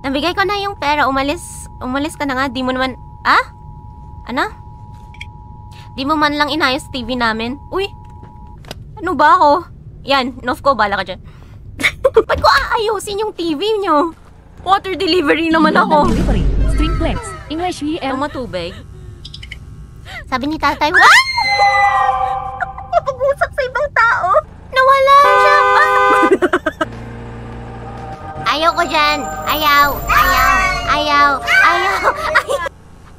Nabigay ko na yung pera. Umalis ka na nga. Di mo naman... Ah? Ano? Di mo man lang inayos TV namin. Uy! Ano ba ako? Yan. Enough ko. Bala ka dyan. Ba't ko aayusin yung TV nyo? Water delivery naman ako. Delivery. Streamplex. English VM. Matubig. Sabi ni tatay, what? Papag-usap sa ibang tao. Nawala siya. Ayaw ko dyan. Ayaw.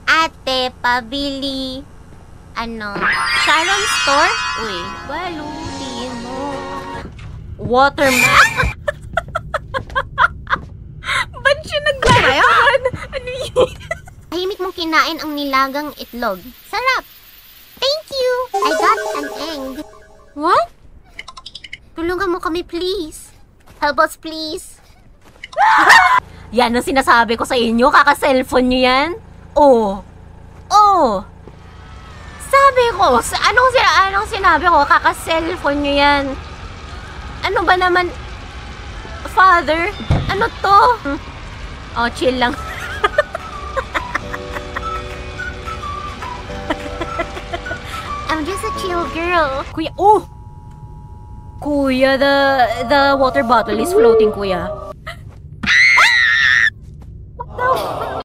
Ate, pabili. Sharon Store? Uy, balutin mo. Watermelon. Ba't siya naglayan? Ano yun? Tahimik mong kinain ang nilagang itlog. Sarap! Thank you! I got an egg. What? Tulungan mo kami, please. Help us, please. Yan ang sinasabi ko sa inyo. Kaka-cellphone nyo yan. Oh. Sabi ko, anong sinabi ko? Kaka-cellphone nyo yan. Ano ba naman? Father? Ano to? Oh, chill lang. I'm just a chill girl. Kuya, Kuya, the water bottle is floating, kuya.